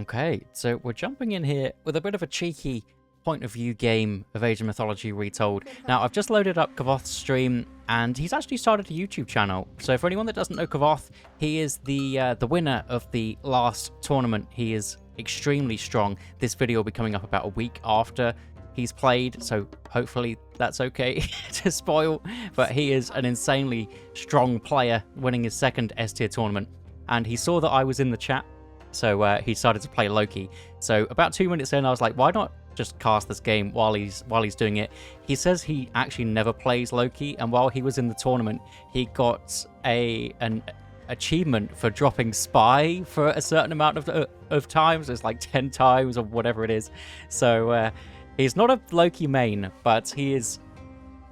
Okay, so we're jumping in here with a bit of a cheeky point of view game of Age of Mythology Retold. Now, I've just loaded up Kavoth's stream, and he's actually started a YouTube channel. So for anyone that doesn't know Kavoth, he is the winner of the last tournament. He is extremely strong. This video will be coming up about a week after he's played, so hopefully that's okay to spoil. But he is an insanely strong player, winning his second S-tier tournament. And he saw that I was in the chat, so he started to play Loki. So about 2 minutes in, I was like, why not just cast this game while he's doing it? He says he actually never plays Loki, and while he was in the tournament, he got an achievement for dropping spy for a certain amount of times. It's like 10 times or whatever it is. So he's not a Loki main, but he is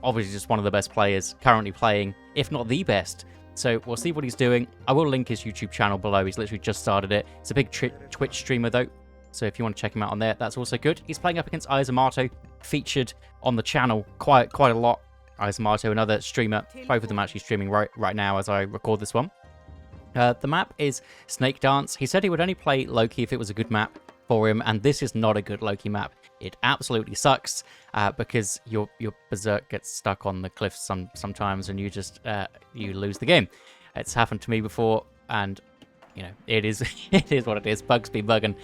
obviously just one of the best players currently playing, if not the best. So we'll see what he's doing. I will link his YouTube channel below. He's literally just started it. It's a big Twitch streamer though, so if you want to check him out on there, that's also good. He's playing up against Izamato, featured on the channel quite a lot. Izamato, another streamer. Both of them actually streaming right now as I record this one. The map is Snake Dance. He said he would only play Loki if it was a good map for him, and this is not a good Loki map. It absolutely sucks because your berserk gets stuck on the cliffs sometimes, and you just you lose the game. It's happened to me before, and you know it is what it is. Bugs be bugging.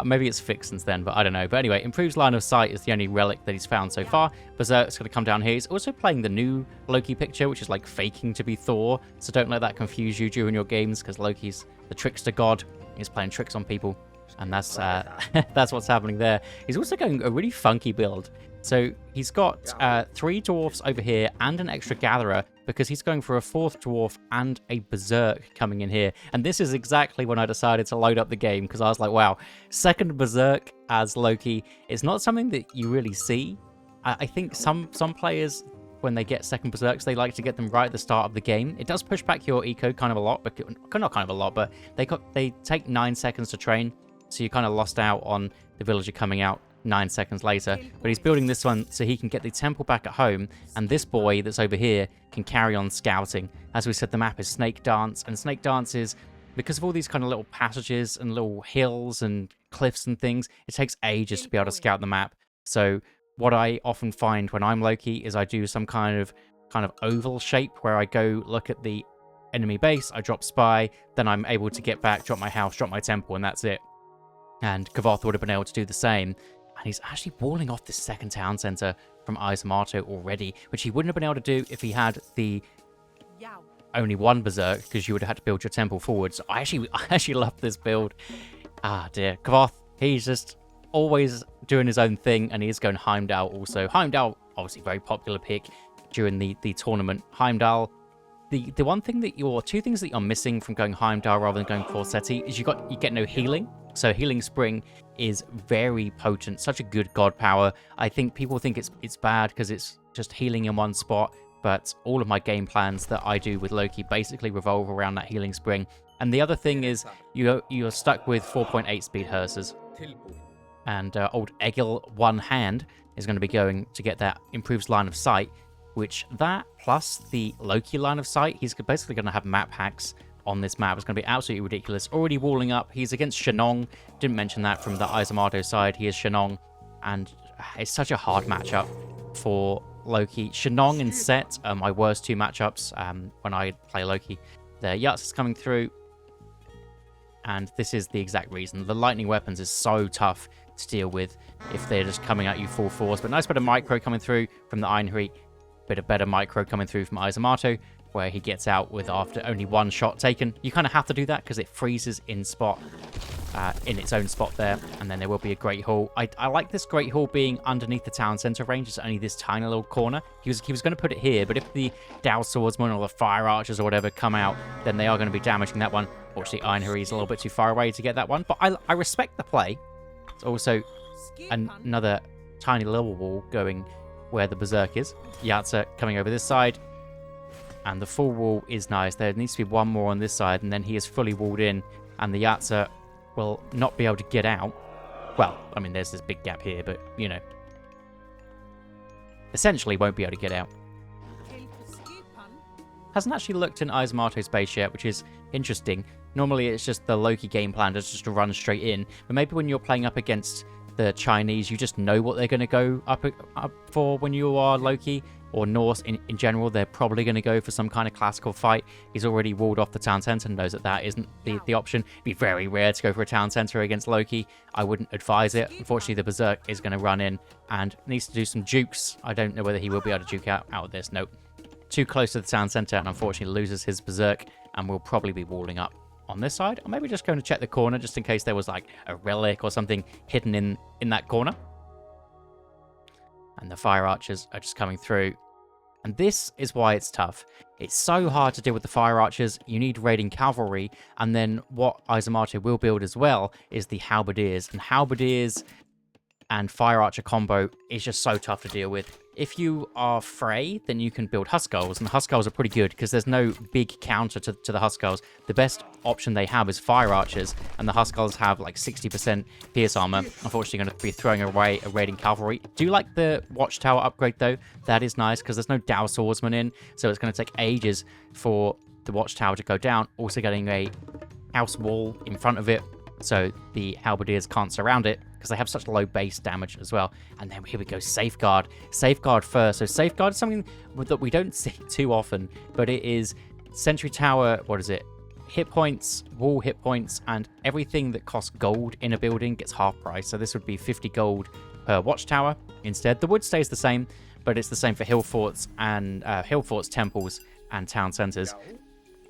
Maybe it's fixed since then, but I don't know. But anyway, improves line of sight is the only relic that he's found so far. Berserk's going to come down here. He's also playing the new Loki picture, which is like faking to be Thor. So don't let that confuse you during your games, because Loki's the trickster god. He's playing tricks on people. And that's that's what's happening there. He's also going a really funky build. So he's got 3 dwarfs over here and an extra gatherer, because he's going for a 4th dwarf and a berserk coming in here. And this is exactly when I decided to load up the game, because I was like, wow, second berserk as Loki is not something that you really see. I think some players, when they get second berserks, they like to get them right at the start of the game. It does push back your eco kind of a lot, but not kind of a lot, but they take 9 seconds to train. So you kind of lost out on the villager coming out 9 seconds later. But he's building this one so he can get the temple back at home. And this boy that's over here can carry on scouting. As we said, the map is Snake Dance. And Snake Dance is, because of all these kind of little passages and little hills and cliffs and things, it takes ages to be able to scout the map. So what I often find when I'm Loki is I do some kind of oval shape where I go look at the enemy base, I drop spy, then I'm able to get back, drop my house, drop my temple, and that's it. And Kavoth would have been able to do the same. And he's actually walling off this second town center from Izamato already, which he wouldn't have been able to do if he had the only one berserk, because you would have had to build your temple forward. So I actually love this build. Ah dear. Kavoth, he's just always doing his own thing, and he is going Heimdall also. Heimdall, obviously very popular pick during the tournament. Heimdall, the one thing that two things that you're missing from going Heimdall rather than going Forseti is you get no healing. So Healing Spring is very potent, such a good god power. I think people think it's bad because it's just healing in one spot, but all of my game plans that I do with Loki basically revolve around that Healing Spring. And the other thing is you're stuck with 4.8 speed Hersers. And old Egil One Hand is going to be going to get that improves line of sight, which that plus the Loki line of sight, he's basically going to have map hacks on this map. It's going to be absolutely ridiculous. Already walling up. He's against Shenong. Didn't mention that from the Izamato side. He is Shenong, and it's such a hard matchup for Loki. Shenong and Set are my worst 2 matchups when I play Loki. The Yutz is coming through, and this is the exact reason. The lightning weapons is so tough to deal with if they're just coming at you full force. But nice bit of micro coming through from the Einhri. Bit of better micro coming through from Izamato, where he gets out with after only 1 shot taken. You kind of have to do that because it freezes in its own spot there, and then there will be a Great Hall. I like this Great Hall being underneath the town center range. It's only this tiny little corner. He was going to put it here, but if the Dow Swordsman or the Fire Archers or whatever come out, then they are going to be damaging that one. Fortunately, Einhri is a little bit too far away to get that one, but I respect the play. It's also another tiny little wall going where the Berserk is. Yatza coming over this side. And the full wall is nice. There needs to be one more on this side, and then he is fully walled in, and the Yatza will not be able to get out. Well, I mean, there's this big gap here, but, you know, essentially won't be able to get out. Hasn't actually looked in Izamato's base yet, which is interesting. Normally it's just the Loki game plan just to run straight in. But maybe when you're playing up against the Chinese, you just know what they're going to go up for when you are Loki. Or Norse in general, they're probably going to go for some kind of classical fight. He's already walled off the town centre and knows that that isn't the option. It'd be very rare to go for a town centre against Loki. I wouldn't advise it. Unfortunately, the Berserk is going to run in and needs to do some jukes. I don't know whether he will be able to juke out of this. Nope. Too close to the town centre and unfortunately loses his Berserk and will probably be walling up on this side. Or maybe just going to check the corner just in case there was like a relic or something hidden in that corner. And the fire archers are just coming through. And this is why it's tough. It's so hard to deal with the fire archers. You need raiding cavalry. And then what Izumato will build as well is the halberdiers. And halberdiers and fire archer combo is just so tough to deal with. If you are Frey, then you can build Huskarls, and the Huskarls are pretty good because there's no big counter to the Huskarls. The best option they have is Fire Archers, and the Huskarls have like 60% pierce armor. Unfortunately, going to be throwing away a raiding cavalry. Do you like the Watchtower upgrade though? That is nice because there's no Dow Swordsman in, so it's going to take ages for the Watchtower to go down. Also getting a house wall in front of it, so the halberdiers can't surround it because they have such low base damage as well. And then here we go, Safeguard. Safeguard first. So Safeguard is something that we don't see too often, but it is Sentry Tower, what is it? Hit points, wall hit points, and everything that costs gold in a building gets half price. So this would be 50 gold per Watchtower instead. The wood stays the same, but it's the same for hill forts and hill forts, temples, and town centers.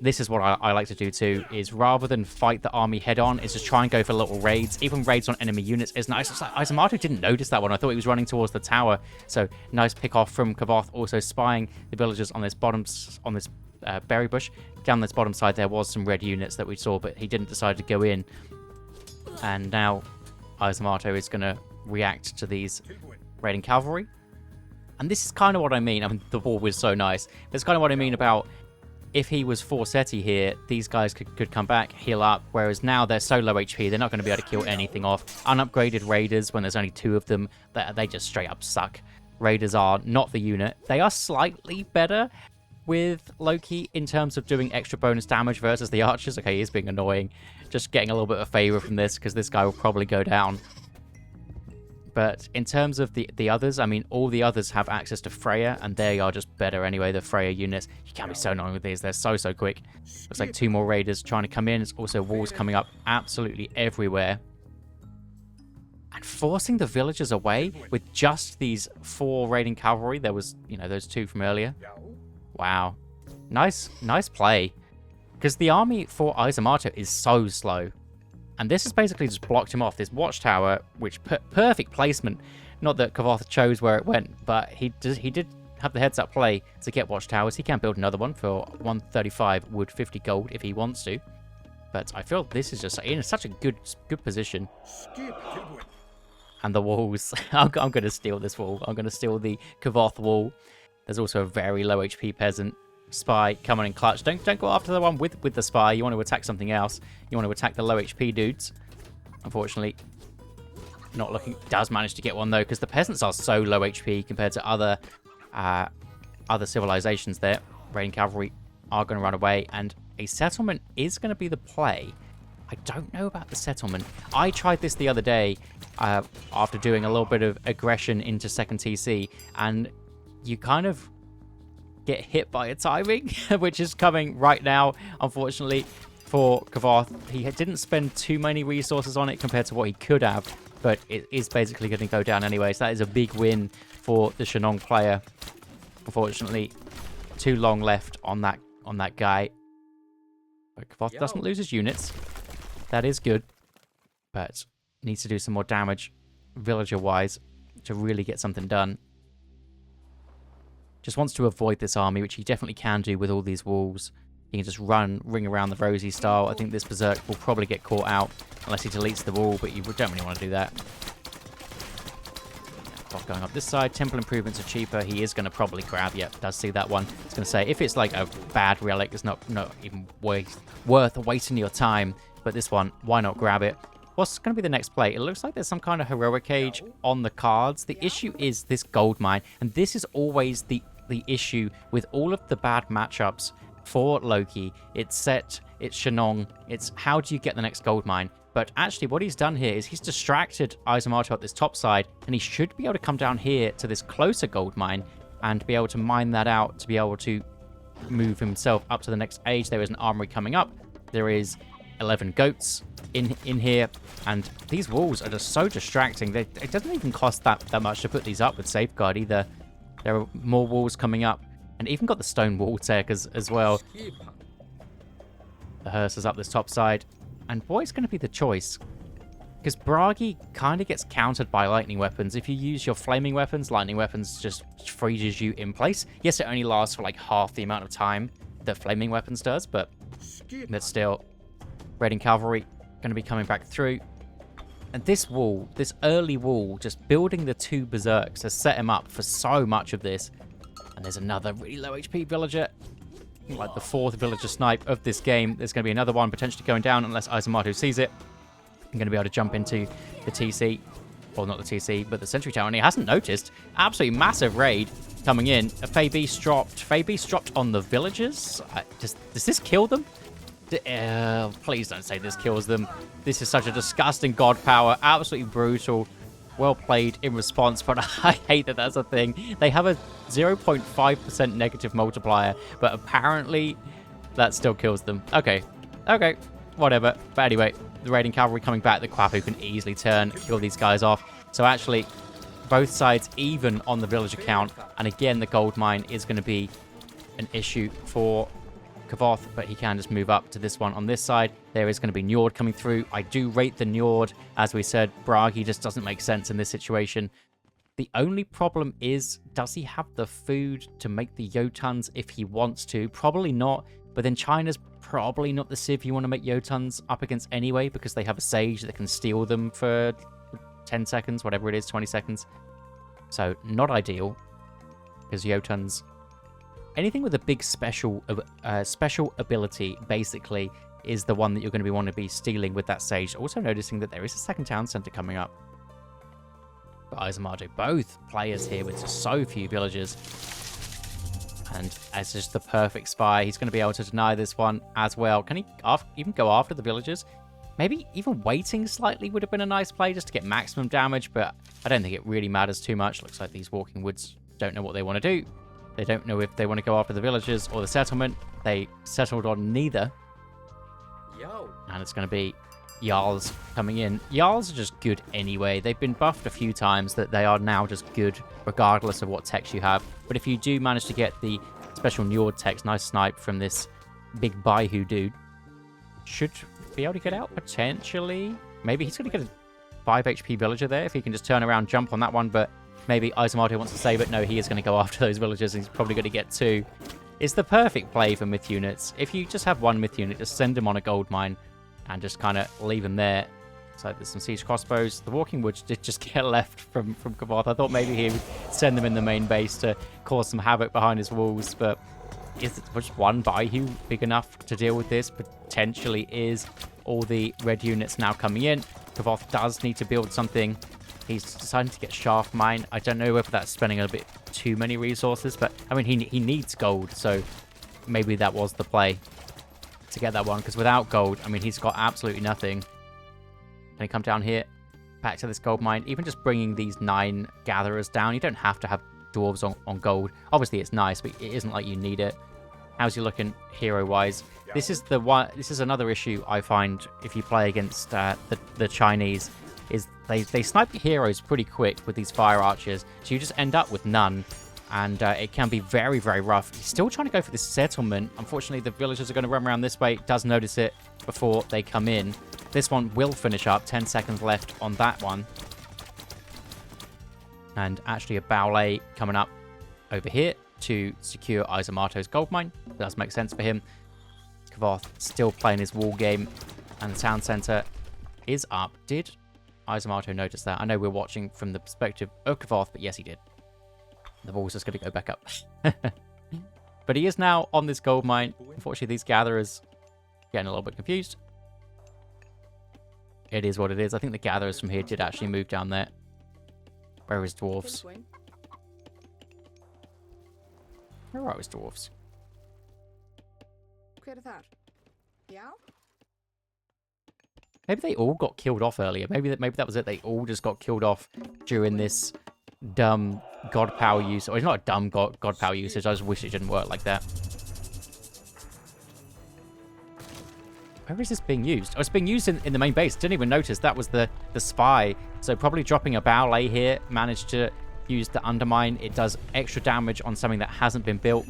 This is what I like to do too, is rather than fight the army head on, is just try and go for little raids. Even raids on enemy units is nice. It's like Izumato didn't notice that one. I thought he was running towards the tower. So nice pick off from Kavoth, also spying the villagers on this berry bush. Down this bottom side there was some red units that we saw, but he didn't decide to go in. And now Izumato is going to react to these raiding cavalry. And this is kind of what I mean. I mean, the wall was so nice. That's kind of what I mean about if he was Forsetti here, these guys could come back, heal up, whereas now they're so low HP, they're not going to be able to kill anything off. Unupgraded Raiders, when there's only 2 of them, they just straight up suck. Raiders are not the unit. They are slightly better with Loki in terms of doing extra bonus damage versus the Archers. Okay, he is being annoying. Just getting a little bit of favor from this, because this guy will probably go down. But in terms of the others, I mean, all the others have access to Freya, and they are just better anyway, the Freya units. You can't be so annoying with these. They're so quick. Looks like 2 more Raiders trying to come in. It's also walls coming up absolutely everywhere. And forcing the villagers away with just these 4 raiding cavalry. There was, you know, those 2 from earlier. Wow. Nice play. Because the army for Izumato is so slow. And this has basically just blocked him off. This Watchtower, which perfect placement. Not that Kavoth chose where it went, but he did have the heads-up play to get Watchtowers. He can build another one for 135 wood, 50 gold if he wants to. But I feel this is just in such a good position. And the walls. I'm going to steal this wall. I'm going to steal the Kavoth wall. There's also a very low HP peasant. Spy coming in clutch. Don't go after the one with the spy. You want to attack something else. You want to attack the low HP dudes. Unfortunately, not looking. Does manage to get one though, because the peasants are so low HP compared to other civilizations. There, raiding cavalry are going to run away, and a settlement is going to be the play. I don't know about the settlement. I tried this the other day after doing a little bit of aggression into second TC, and you kind of get hit by a timing, which is coming right now, unfortunately, for Kavoth. He didn't spend too many resources on it compared to what he could have, but it is basically going to go down anyway, so that is a big win for the Shennong player. Unfortunately, too long left on that guy. But Kavoth doesn't lose his units. That is good, but needs to do some more damage villager-wise to really get something done. Just wants to avoid this army, which he definitely can do with all these walls. He can just ring around the Rosie style. I think this Berserk will probably get caught out unless he deletes the wall, but you don't really want to do that. Going up this side, temple improvements are cheaper. He is going to probably grab. Yep, does see that one. It's going to say if it's like a bad relic, it's not even worth wasting your time. But this one, why not grab it? What's going to be the next play? It looks like there's some kind of heroic age on the cards. The issue is this gold mine, and this is always the issue with all of the bad matchups for Loki. It's set it's Shenong, it's how do you get the next gold mine. But actually what he's done here is he's distracted Izumato at this top side, and he should be able to come down here to this closer gold mine and be able to mine that out to be able to move himself up to the next age. There is an armory coming up. There is 11 goats in here, and these walls are just so distracting. It doesn't even cost that much to put these up with safeguard either. There are more walls coming up, and even got the stone wall tech as well. The hearse is up this top side, and what's going to be the choice? Because Bragi kind of gets countered by lightning weapons. If you use your flaming weapons, lightning weapons just freezes you in place. Yes, it only lasts for like half the amount of time that flaming weapons does, but that's still. Raiding cavalry going to be coming back through. And this wall, this early wall, just building the 2 berserks has set him up for so much of this. And there's another really low HP villager. Like the 4th villager snipe of this game. There's going to be another one potentially going down unless Izumato sees it. I'm going to be able to jump into the TC. Or not the TC, but the sentry tower. And he hasn't noticed. Absolutely massive raid coming in. A Fey Beast dropped. Fey Beast dropped on the villagers. Does this kill them? Please don't say this kills them. This is such a disgusting god power. Absolutely brutal. Well played in response, but I hate that that's a thing. They have a 0.5% negative multiplier, but apparently that still kills them. Okay, whatever. But anyway, the raiding cavalry coming back. The Kwapu can easily kill these guys off. So actually, both sides even on the villager count. And again, the gold mine is going to be an issue for Kavoth, but he can just move up to this one on this side. There is going to be Njord coming through. I do rate the Njord. As we said, Bragi just doesn't make sense in this situation. The only problem is, does he have the food to make the Jotuns if he wants to? Probably not, but then China's probably not the civ you want to make Jotuns up against anyway, because they have a sage that can steal them for 10 seconds, whatever it is, 20 seconds. So, not ideal, because Jotuns... Anything with a big special ability, basically, is the one that you're going to want to be stealing with that sage. Also noticing that there is a second town center coming up. But Izumato, both players here with just so few villagers. And as just the perfect spy, he's going to be able to deny this one as well. Can he even go after the villagers? Maybe even waiting slightly would have been a nice play just to get maximum damage, but I don't think it really matters too much. Looks like these Walking Woods don't know what they want to do. They don't know if they want to go after the villagers or the settlement. They settled on neither. And it's going to be Jarls coming in. Jarls are just good anyway. They've been buffed a few times that they are now just good regardless of what text you have. But if you do manage to get the special Njord text, nice snipe from this big Baihu dude, should be able to get out potentially. Maybe he's going to get a 5 HP villager there if he can just turn around, jump on that one, but maybe Izumato wants to save it. No, he is going to go after those villagers, and he's probably going to get 2. It's the perfect play for myth units. If you just have one myth unit, just send them on a gold mine and just kind of leave them there. So there's some siege crossbows. The Walking Woods did just get left from Kavoth. I thought maybe he would send them in the main base to cause some havoc behind his walls, but is just one Baihu big enough to deal with this? Potentially is. All the red units now coming in. Kavoth does need to build something. He's decided to get shaft mine. I don't know whether that's spending a bit too many resources, but I mean, he needs gold, so maybe that was the play to get that one, because without gold, I mean, he's got absolutely nothing. Can he come down here, back to this gold mine? Even just bringing these 9 gatherers down, you don't have to have dwarves on gold. Obviously, it's nice, but it isn't like you need it. How's he looking hero-wise? This is the one. This is another issue I find if you play against the Chinese. Is they snipe your heroes pretty quick with these fire archers, so you just end up with none, and it can be very, very rough. He's still trying to go for this settlement. Unfortunately, the villagers are going to run around this way. Does notice it before they come in. This one will finish up. 10 seconds left on that one. And actually a Baolei coming up over here to secure Izumato's gold mine. Does make sense for him. Kavoth still playing his wall game, and the town center is up. Did Izumato notice that? I know we're watching from the perspective of Kavoth, but yes, he did. The wall's just going to go back up. But he is now on this gold mine. Unfortunately, these gatherers getting a little bit confused. It is what it is. I think the gatherers from here did actually move down there. Where are his dwarves? Where are his dwarves? Maybe they all got killed off earlier. Maybe that was it. They all just got killed off during this dumb god power use. Or it's not a dumb god power usage. I just wish it didn't work like that. Where is this being used? Oh, it's being used in the main base. Didn't even notice that was the spy. So probably dropping a bow lay here. Managed to use the undermine. It does extra damage on something that hasn't been built.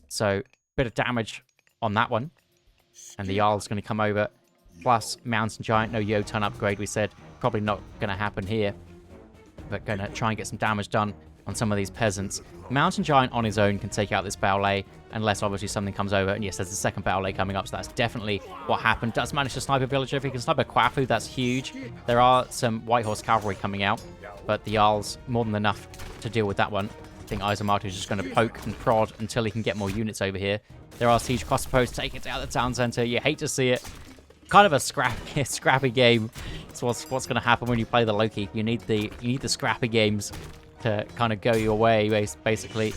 So bit of damage on that one. And the Jarl's going to come over. Plus Mountain Giant. No Jotun upgrade, we said. Probably not going to happen here. But going to try and get some damage done on some of these peasants. Mountain Giant on his own can take out this Baolei, unless obviously something comes over. And yes, there's a second Baolei coming up, so that's definitely what happened. Does manage to snipe a villager. If he can snipe a Quafu, that's huge. There are some White Horse Cavalry coming out, but the Jarl's more than enough to deal with that one. I think Aizomato is just going to poke and prod until he can get more units over here. There are siege crossbows taking it out of the town center. You hate to see it. Kind of a scrappy game. It's what's going to happen when you play the Loki. You need the scrappy games to kind of go your way, basically.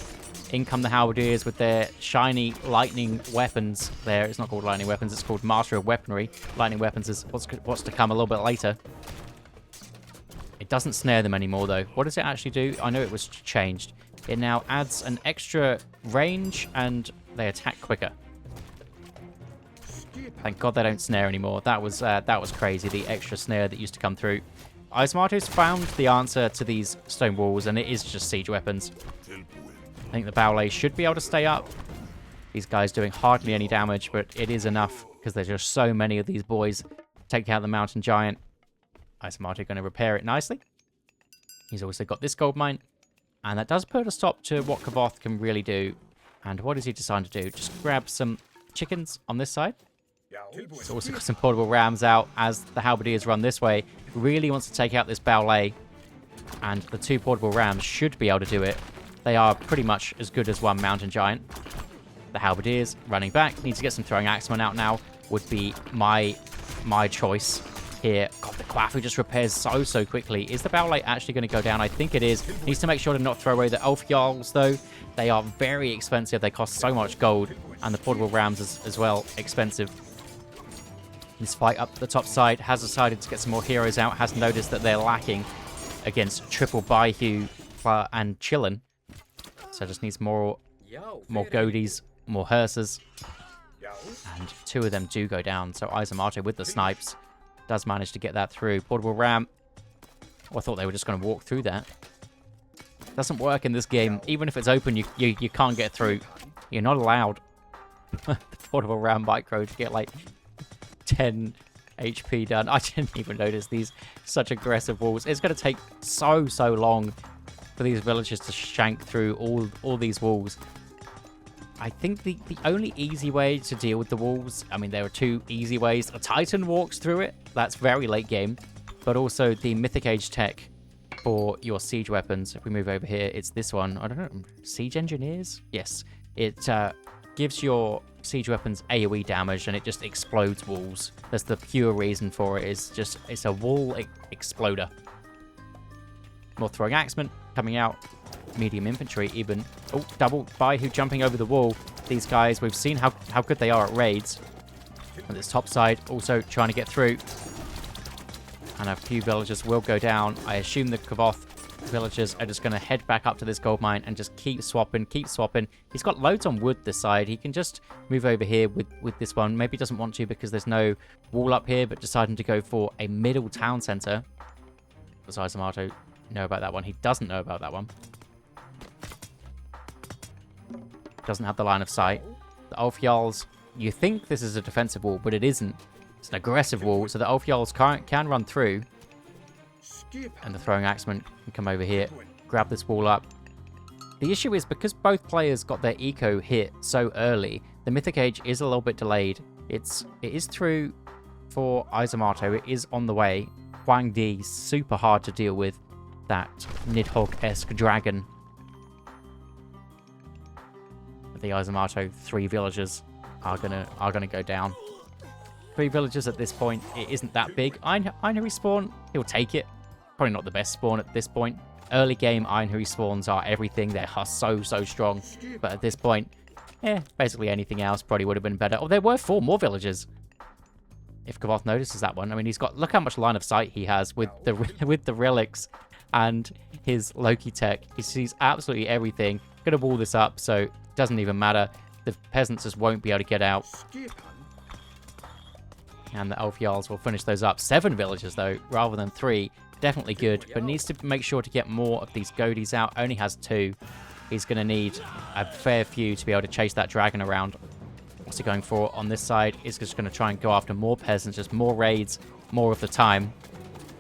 In come the Halberdiers with their shiny lightning weapons there. It's not called lightning weapons, it's called Master of Weaponry. Lightning weapons is what's to come a little bit later. It doesn't snare them anymore, though. What does it actually do? I know it was changed. It now adds an extra range, and they attack quicker. Thank God they don't snare anymore. That was crazy, the extra snare that used to come through. Aizomarto's found the answer to these stone walls, and it is just siege weapons. I think the Baolei should be able to stay up. These guys doing hardly any damage, but it is enough because there's just so many of these boys. Take out the Mountain Giant. Aizomarto going to repair it nicely. He's also got this gold mine, and that does put a stop to what Kavoth can really do. And what does he decide to do? Just grab some chickens on this side. He's also got some portable rams out as the Halberdiers run this way. Really wants to take out this Baolei, and the two portable rams should be able to do it. They are pretty much as good as one Mountain Giant. The Halberdiers running back. Need to get some throwing axemen out now. Would be my choice here. God, the Quafu just repairs so quickly. Is the Baolei actually going to go down? I think it is. Needs to make sure to not throw away the Elf Jarls, though. They are very expensive. They cost so much gold. And the portable rams as well, expensive. This fight up the top side has decided to get some more heroes out. Has noticed that they're lacking against triple Baihu and Chillin. So just needs more Goadies, more Hearses. And two of them do go down. So Aizomarto with the snipes does manage to get that through. Portable ram. Oh, I thought they were just going to walk through that. Doesn't work in this game. Even if it's open, you can't get through. You're not allowed. The portable ram micro to get like 10 HP done. I didn't even notice these such aggressive walls. It's going to take so long for these villagers to shank through all these walls. I think the only easy way to deal with the walls, I mean, there are two easy ways. A Titan walks through it. That's very late game. But also the Mythic Age tech for your siege weapons. If we move over here, it's this one. I don't know. Siege Engineers? Yes. It gives your siege weapons AoE damage, and it just explodes walls. That's the pure reason for it. It's a wall exploder. More throwing axemen coming out. Medium infantry even. Oh, double Baihu jumping over the wall. These guys, we've seen how good they are at raids. On this top side, also trying to get through. And a few villagers will go down. I assume the Kavoth villagers are just going to head back up to this gold mine and just keep swapping. He's got loads on wood this side. He can just move over here with this one. Maybe he doesn't want to because there's no wall up here, but deciding to go for a middle town center. Does Aizomarto know about that one? He doesn't know about that one. Doesn't have the line of sight. The Ulf Jarls, you think this is a defensive wall, but it isn't. It's an aggressive wall, so the Ulf Jarls can run through. And the throwing axeman can come over here, grab this wall up. The issue is because both players got their eco hit so early, the Mythic Age is a little bit delayed. It is through for Aizomarto. It is on the way. Huang Di, super hard to deal with. That Nidhogg-esque dragon. The Aizomarto 3 villagers are gonna go down. 3 villagers at this point. It isn't that big. Einherry spawn, he'll take it. Probably not the best spawn at this point. Early game Einherry spawns are everything. They are so strong. But at this point, basically anything else probably would have been better. Oh, there were 4 more villagers. if Kavoth notices that one. I mean, look how much line of sight he has with the with the relics and his Loki tech. He sees absolutely everything. Gonna wall this up, so it doesn't even matter. The peasants just won't be able to get out. And the elf jarls will finish those up. 7 villagers, though, rather than 3. Definitely good, but needs to make sure to get more of these goadies out. Only has 2. He's going to need a fair few to be able to chase that dragon around. What's he going for on this side? He's just going to try and go after more peasants, just more raids, more of the time.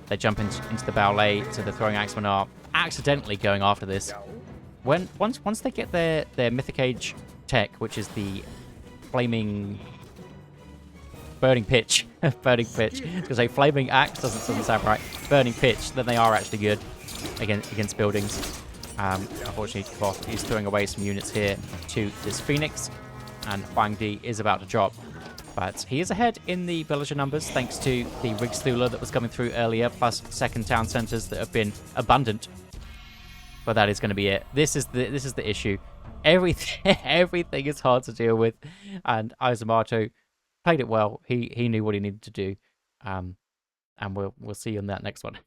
They jump into the ballet, so the throwing axemen are accidentally going after this. Once they get their Mythic Age tech, which is the flaming... burning pitch. Burning pitch. Because a flaming axe doesn't sound right. Burning pitch, then they are actually good against buildings. Unfortunately, Kavoth is throwing away some units here to this Phoenix, and Huang Di is about to drop. But he is ahead in the villager numbers thanks to the Rigsthula that was coming through earlier, plus second town centers that have been abundant. But that is going to be it. This is the issue. Everything is hard to deal with, and Izumato played it well. He knew what he needed to do, and we'll see you on that next one.